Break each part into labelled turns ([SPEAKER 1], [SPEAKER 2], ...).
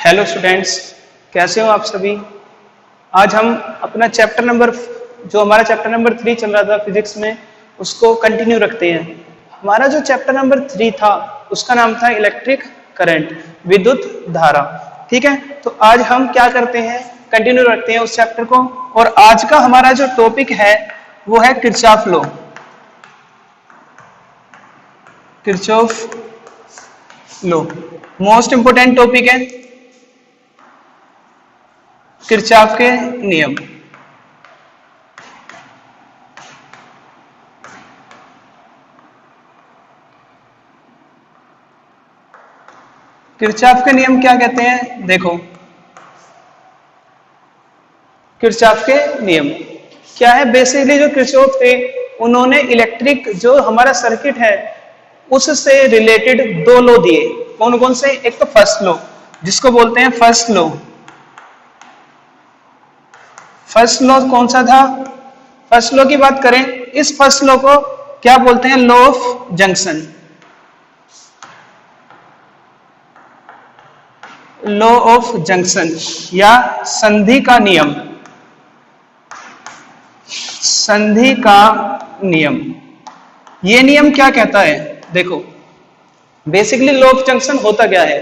[SPEAKER 1] Hello students, कैसे हो आप सभी। आज हम अपना चैप्टर नंबर जो हमारा चैप्टर नंबर 3 चल रहा था फिजिक्स में, उसको कंटिन्यू रखते हैं। हमारा जो चैप्टर नंबर 3 था उसका नाम था इलेक्ट्रिक करंट, विद्युत धारा। ठीक है, तो आज हम क्या करते हैं, कंटिन्यू रखते हैं उस चैप्टर को। और आज का हमारा जो टॉपिक है वो है Kirchhoff law. Kirchhoff law most important topic है, किरचॉफ के नियम। किरचॉफ के नियम क्या कहते हैं, देखो किरचॉफ के नियम क्या है। बेसिकली जो किरचॉफ थे उन्होंने इलेक्ट्रिक जो हमारा सर्किट है उससे रिलेटेड दो लॉ दिए। कौन कौन से, एक तो फर्स्ट लॉ जिसको बोलते हैं फर्स्ट लॉ। फर्स्ट लॉ कौन सा था, फर्स्ट लॉ की बात करें, इस फर्स्ट लॉ को क्या बोलते हैं, law of junction. Law of junction या संधि का नियम, संधि का नियम। ये नियम क्या कहता है, देखो बेसिकली लॉ ऑफ जंक्शन होता क्या है।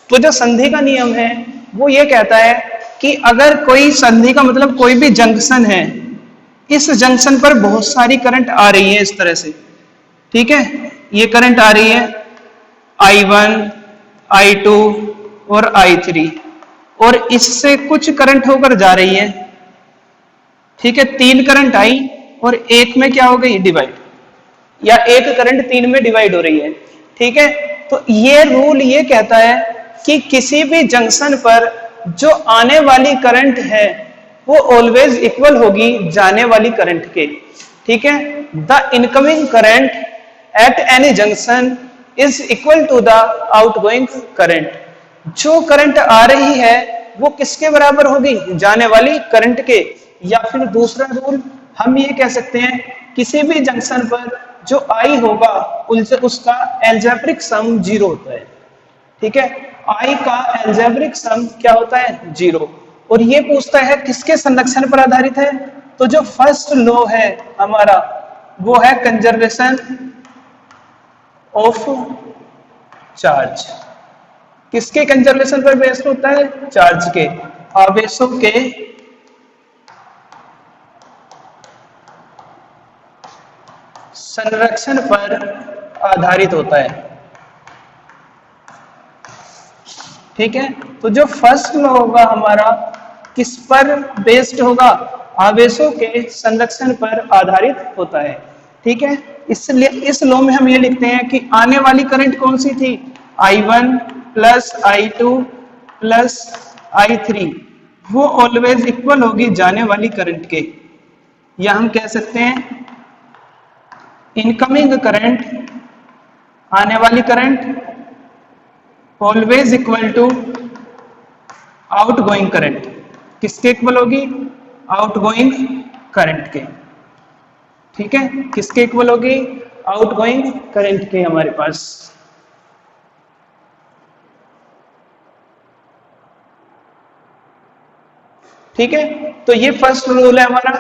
[SPEAKER 1] तो जो संधि का नियम है वो ये कहता है कि अगर कोई संधि का मतलब कोई भी जंक्शन है, इस जंक्शन पर बहुत सारी करंट आ रही है इस तरह से। ठीक है, ये करंट आ रही है I1, I2 और I3, और इससे कुछ करंट होकर जा रही है। ठीक है, तीन करंट आई और एक में क्या हो गई, डिवाइड, या एक करंट तीन में डिवाइड हो रही है। ठीक है, तो ये रूल ये कहता है कि किसी भी जंक्शन पर जो आने वाली करंट है वो ऑलवेज इक्वल होगी जाने वाली करंट के। ठीक है, the incoming current at any junction is equal to the outgoing current. जो करंट आ रही है वो किसके बराबर होगी, जाने वाली करंट के। या फिर दूसरा रूल हम ये कह सकते हैं, किसी भी जंक्शन पर जो आई होगा उसका एल्जेब्रिक सम 0 होता है। ठीक है, आई का एल्जेब्रिक सम क्या होता है, 0। और ये पूछता है किसके संरक्षण पर आधारित है, तो जो फर्स्ट लॉ है हमारा वो है कंजर्वेशन ऑफ चार्ज। किसके कंजर्वेशन पर बेस्ड होता है, चार्ज के, आवेशों के संरक्षण पर आधारित होता है। ठीक है, तो जो फर्स्ट लॉ होगा हमारा किस पर बेस्ड होगा, आवेशों के संरक्षण पर आधारित होता है। ठीक है, इसलिए इस लॉ में हम ये लिखते हैं कि आने वाली करंट कौन सी थी, I1 plus I2 plus I3, वो ऑलवेज इक्वल होगी जाने वाली करंट के। या हम कह सकते हैं इनकमिंग करंट, आने वाली current always equal to outgoing current. किसके इक्वल होगी, आउटगोइंग करंट के। ठीक है, किसके इक्वल होगी, आउटगोइंग करंट के हमारे पास। ठीक है, तो ये फर्स्ट रूल है हमारा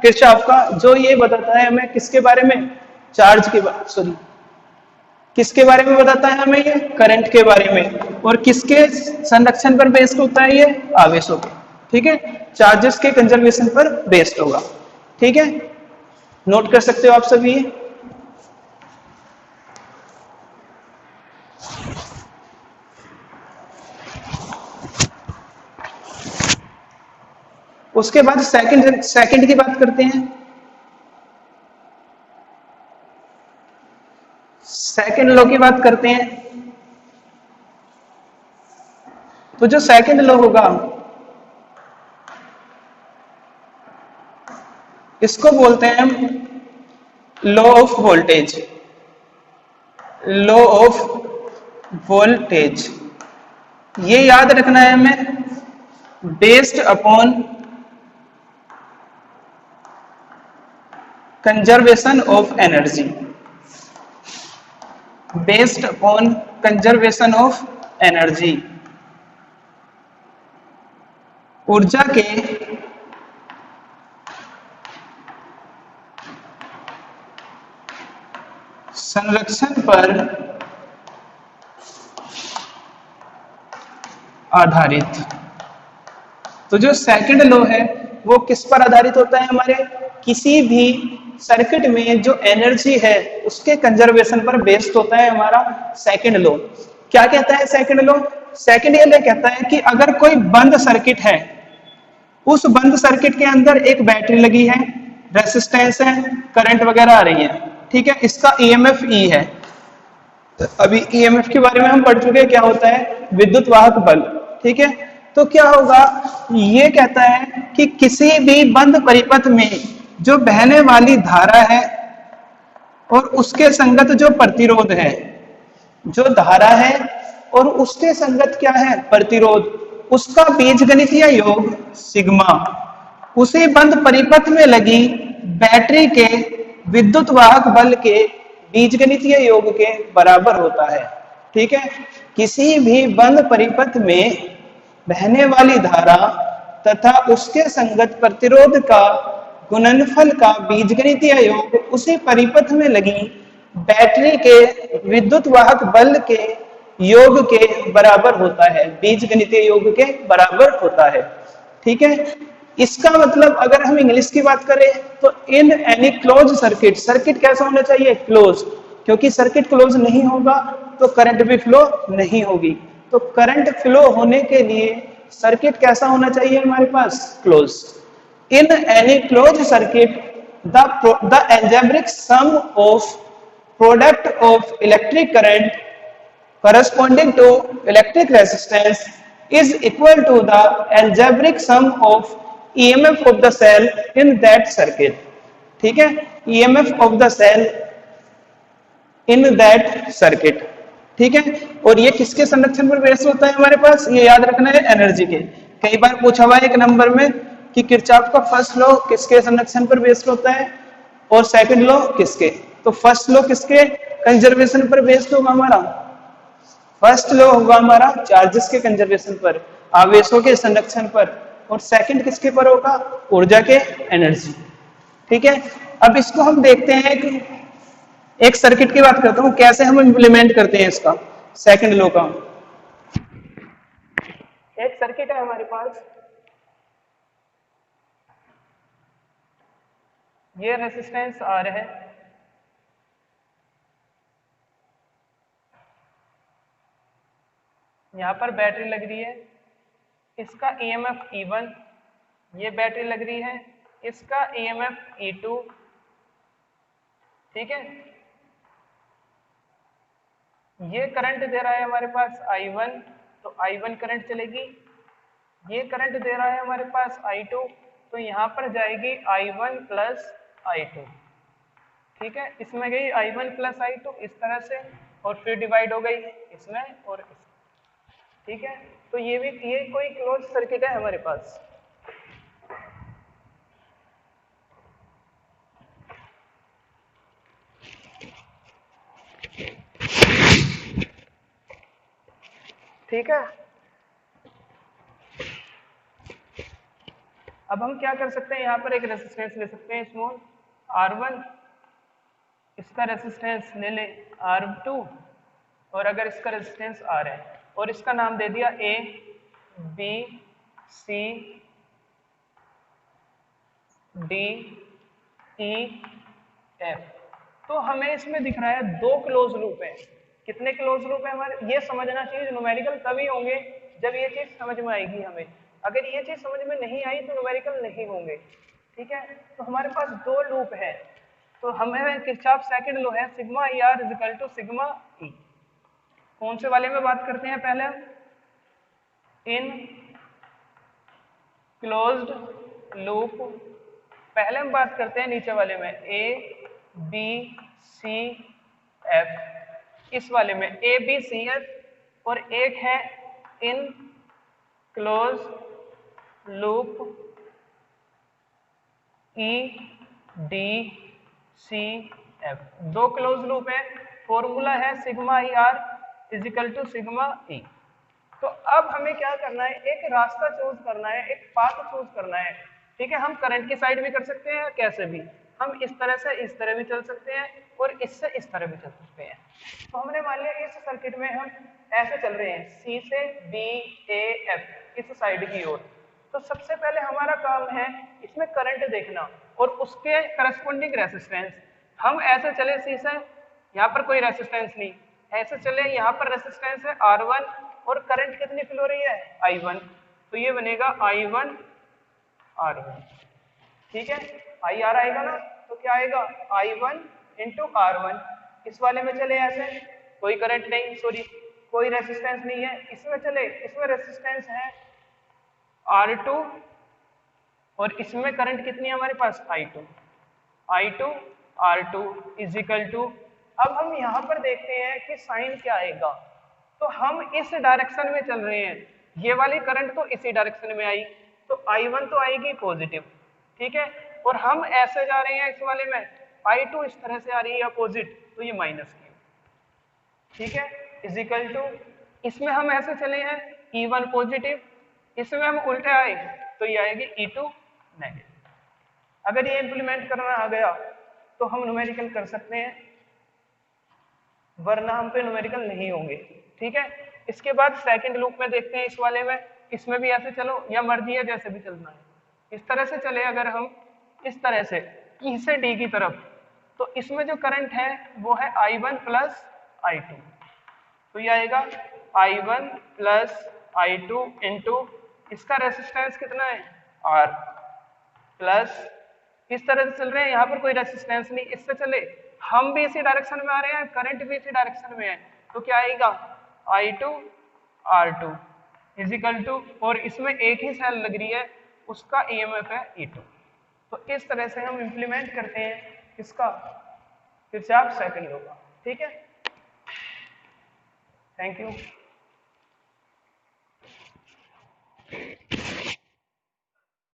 [SPEAKER 1] किरचॉफ का, जो ये बताता है हमें किसके बारे में, चार्ज के सॉरी किसके बारे में बताता है हमें, ये करंट के बारे में। और किसके संरक्षण पर बेस्ड होता है, ये आवेशों के। ठीक है, चार्जेस के कंजर्वेशन पर बेस्ड होगा। ठीक है, नोट कर सकते हो आप सभी। उसके बाद सेकंड की बात करते हैं। सेकंड लॉ की बात करते हैं। तो जो सेकंड लॉ होगा इसको बोलते हैं हम law of voltage. Law of voltage ये याद रखना है हमें, based upon conservation of energy. Based upon conservation of energy. ऊर्जा के संरक्षण पर आधारित। तो जो सेकंड लॉ है वो किस पर आधारित होता है? हमारे किसी भी सर्किट में जो एनर्जी है उसके कंजर्वेशन पर बेस्ड होता है हमारा सेकंड लॉ। क्या कहता है सेकंड लॉ? सेकंड ये कहता है कि अगर कोई बंद सर्किट है, उस बंद सर्किट के अंदर एक बैटरी लगी है, रेसिस्टेंस है, करंट वगैरह आ रही है, ठीक है, इसका ईएमएफ ई है। अभी ईएमएफ के बारे में हम पढ़ चुके हैं, क्या होता है? विद्युत वाहक बल, ठीक है। तो क्या होगा? ये कहता है कि किसी भी बंद परिपथ में जो बहने वाली धारा है और उसके संगत जो प्रतिरोध है, जो धारा है और उसके संगत क्या है? प्रतिरोध, उसका बीजगणितीय योग सिग्मा उसी बंद परिपथ में लगी बैटरी के विद्युत वाहक बल के बीजगणितीय योग के बराबर होता है, ठीक है। किसी भी बंद परिपथ में बहने वाली धारा तथा उसके संगत प्रतिरोध का गुणनफल का बीजगणितीय योग उसी परिपथ में लगी बैटरी के विद्युत वाहक बल के योग के बराबर होता है, बीजगणितीय योग के बराबर होता है, ठीक है। इसका मतलब अगर हम इंग्लिश की बात करें तो इन एनी क्लोज सर्किट, सर्किट कैसा होना चाहिए? क्लोज, क्योंकि सर्किट क्लोज नहीं होगा तो करंट भी फ्लो नहीं होगी। तो करंट फ्लो होने के लिए सर्किट कैसा होना चाहिए हमारे पास? Close. In any close circuit the algebraic sum of product of electric current corresponding to electric resistance is equal to the algebraic sum of EMF of the cell in that circuit, ठीक है। EMF of the cell in that circuit, ठीक है। और ये किसके संरक्षण पर based होता है हमारे पास? ये याद रखना है, एनर्जी के। कई बार पूछा हुआ है एक नंबर में कि किरचॉफ का फर्स्ट लॉ किसके संरक्षण पर बेस्ड होता है और सेकंड लॉ किसके? तो फर्स्ट लॉ किसके कंजर्वेशन पर बेस्ड होगा हमारा? फर्स्ट लॉ होगा हमारा चार्जेस के कंजर्वेशन पर, आवेशों के संरक्षण पर। और सेकंड किसके पर होगा? ऊर्जा के, एनर्जी, ठीक है। अब इसको हम देखते हैं कि एक सर्किट की बात करता हूं, कैसे हम इंप्लीमेंट करते हैं इसका सेकंड लॉ का। एक सर्किट है हमारे पास, ये रेजिस्टेंस आर है, यहां पर बैटरी लग रही है, इसका ईएमएफ E1, ये बैटरी लग रही है, इसका ईएमएफ E2, ठीक है। ये करंट दे रहा है हमारे पास I1, तो I1 करंट चलेगी। ये करंट दे रहा है हमारे पास I2, तो यहाँ पर जाएगी I1 प्लस I2, ठीक है। इसमें गई I1 प्लस I2 इस तरह से, और फिर डिवाइड हो गई इसमें और इसमें, ठीक है। तो ये कोई क्लोज सर्किट है हमारे पास। ठीक है। अब हम क्या कर सकते हैं, यहाँ पर एक रेजिस्टेंस ले सकते हैं स्मॉल R1, इसका रेजिस्टेंस ले ले R2, और अगर इसका रेजिस्टेंस R है, और इसका नाम दे दिया A, B, C, D, E, F। तो हमें इसमें दिख रहा है दो क्लोज लूप है। कितने क्लोज लूप है हमारे? ये समझना चाहिए, न्यूमेरिकल तभी होंगे जब ये चीज समझ में आएगी हमें। अगर ये चीज समझ में नहीं आई तो न्यूमेरिकल नहीं होंगे, ठीक है। तो हमारे पास दो लूप है, तो हमें किरचॉफ सेकंड लॉ है sigma E R is equal to sigma E. कौन से वाले में बात करते हैं पहले? इन क्लोज्ड लूप पहले हम बात करते हैं नीचे वाले में, ए बी सी एफ। इस वाले में ए बी सी एफ, और एक है in close loop E D C F. दो क्लोज लूप है, फॉर्मूला है sigma E R is equal to sigma E. तो अब हमें क्या करना है, एक रास्ता चूज करना है, एक पाथ चूज करना है। ठीक है, हम करंट की साइड भी कर सकते हैं, कैसे भी हम इस तरह से इस तरह भी चल सकते हैं और इससे इस तरह भी चल सकते हैं। तो हमने मान लिया इस सर्किट में हम ऐसे चल रहे हैं, सी से बी ए एफ इस साइड की ओर। तो सबसे पहले हमारा काम है इसमें करंट देखना और उसके करस्पॉन्डिंग रेसिस्टेंस। हम ऐसे चले सी से, यहाँ पर कोई रेसिस्टेंस नहीं, ऐसे चले यहाँ पर रेसिस्टेंस है R1 और करंट कितनी फ्लो हो रही है I1, तो ये बनेगा I1 R1। ठीक है, IR आएगा ना, तो क्या आएगा I1 इंटू R1। इस वाले में चले ऐसे, कोई करंट नहीं, सॉरी कोई रेसिस्टेंस नहीं है, इसमें चले, इसमें रेसिस्टेंस है R2 और इसमें करंट कितनी है हमारे पास I2 R2 is equal to, अब हम यहाँ पर देखते हैं कि साइन क्या आएगा। तो हम इस डायरेक्शन में चल रहे हैं, ये वाली करंट तो इसी डायरेक्शन में आई, तो I1 तो आएगी पॉजिटिव। ठीक है, और हम ऐसे जा रहे हैं इस वाले में, I2 इस तरह से आ रही है अपोजिट, तो ये माइनस की। ठीक है, इज इक्वल टू, इसमें हम ऐसे चले हैं E1 पॉजिटिव, इसमें हम उल्टे आए तो ये आएगी E2 नेगेटिव। अगर ये इंप्लीमेंट करना आ गया तो हम न्यूमेरिकल कर सकते हैं, वरना हम पे न्यूमेरिकल नहीं होंगे। ठीक है, इसके बाद सेकंड लूप में देखते हैं इस वाले में, इसमें भी ऐसे चलो या मर्जी है जैसे भी चलना है। इस तरह से चले अगर हम इस तरह से E से D की तरफ, तो इसमें जो करंट है वो है I1 प्लस I2, तो ये आएगा I1 प्लस I2 इंटू इसका रेसिस्टेंस कितना है R प्लस, इस तरह से चल रहे हैं, यहाँ पर कोई रेसिस्टेंस नहीं, इससे चले हम भी इसी डायरेक्शन में आ रहे हैं, करंट भी इसी डायरेक्शन में है, तो क्या आएगा I2 R2 इजिकल टू, और इसमें एक ही सेल लग रही है, उसका EMF है E2। तो इस तरह से हम इंप्लीमेंट करते हैं किसका, किरचॉफ सेकंड लॉ का। ठीक है, थैंक यू।